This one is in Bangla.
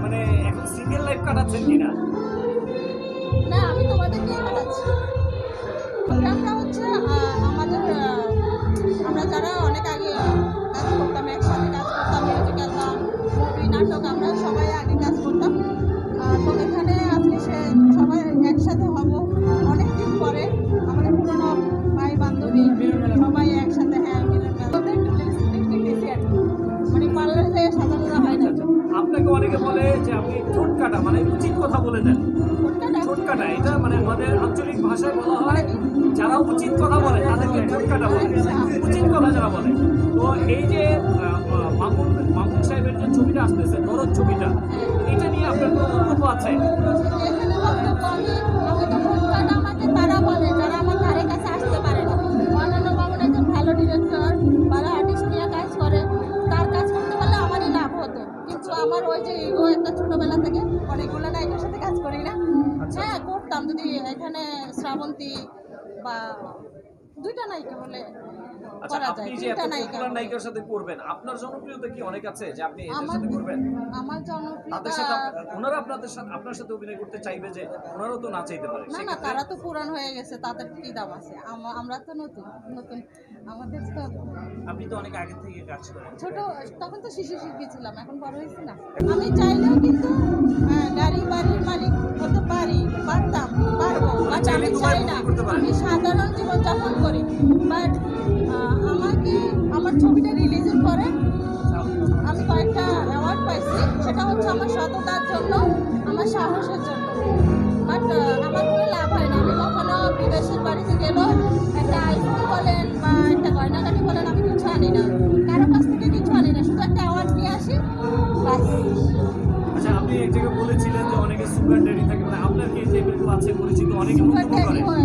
মানে এখন সিঙ্গেল লাইফ কাটাচ্ছেন কিনা? না, আমি তোমাদেরকে কাটাচ্ছি। প্রোগ্রামটা হচ্ছে আমাদের আমরা যারা অনেক আগে কাজ করতাম, একসাথে কাজ করতাম, মিউজিক অ্যালবাম, মুভি, নাটক, আমরা সবাই আগে কাজ করতাম। তো এখানে আজকে সবাই একসাথে হব অনেক দিন পরে। আমাদের পুরোনো ভাই বান্ধবী সবাই একসাথে, হ্যাঁ, মিলন মেলা। একটু লিপস্টিক দিয়েছি আর কি, মানে পার্লারে সাজানো হয় না। আপনাকে অনেকে বলে যে আপনি ঠোঁট কাটা, মানে উচিত কথা বলে দেন। ঠোঁট কাটা এটা মানে আমাদের আঞ্চলিক ভাষায় বলা হয়, যারা উচিত কথা বলে তাদেরকে ঠোঁট কাটা বলে, উচিত কথা যারা বলে। তো এই যে মামুন সাহেবের যে ছবিটা আসতেছে, দরদ ছবিটা, এটা নিয়ে আপনার কোনো মন্তব্য আছে? এখানে বক্তব্য আমি তো ভোটটা আমাকে তারা বলে যারা আমার ধারে কাছে আসতে পারে না। অনন্য মামুন একজন ভালো ডিরেক্টর, ভালো আর্টিস্ট নিয়ে কাজ করে, তার কাজ করতে পারলে আমারই লাভ হতো। কিন্তু আমার ওই যে ইগো একটা ছোটবেলা থেকে, অনেকগুলো নায়িকার সাথে কাজ করি না, হ্যাঁ করতাম। যদি এখানে শ্রাবন্তী বা দুইটা নায়িকা বলে আচ্ছা, করা আপনি যায়, যে এত দুইটা নায়িকা। পপুলার নায়িকার সাথে করবেন, আপনার জনপ্রিয়তা কি অনেক আছে যে আপনি এদের আমার সাথে করবেন? আমার তাদের সাথে জনপ্রিয়তা ওনারা আপনার সাথে অভিনয় করতে চাইবে যে ওনারাও তো না চাইতে পারে? না না, সেক্ষেত্রে তারা তো পুরান হয়ে গেছে, তাদের কি দাম আছে? আমরা তো নতুন নতুন, আমাদের তো আপনি তো অনেক আগে থেকে কাজ করেন। ছোট, তখন তো শিশু শিল্পী ছিলাম, এখন বড় হয়েছি না। আমি চাইলেও কিন্তু গাড়ি বাড়ির মালিক হতে পারি, পারতাম, পারবো, বাট চাইলে আমি দুবাই চাই না। ভ্রমণ করতে পারেন। আমি সাধারণ জীবনযাপন করি, বাট আমাকে আমার ছবিটা রিলিজের পরে আমি কয়েকটা অ্যাওয়ার্ড পাইছি। সেটা হচ্ছে আমার সততার জন্য, আমার সাহসের জন্য। বাট আমার কোনো লাভ হয় না। আমি কখনো বিদেশের বাড়িতে গেলেও একটা আইফোন বলেন বা একটা গয়নাগাটি বলেন, আমি কিছু আনি না, কারো কাছ থেকে কিছু আনি না, শুধু একটা অ্যাওয়ার্ড নিয়ে আসি, বাস। আচ্ছা, আপনি এক জায়গায় বলেছিলেন যে অনেকে সুগার ড্যাডি থাকে, মানে আপনার কি যে আছে পরিচিত অনেকে সুগার মন্তব্য ড্যাডি করে?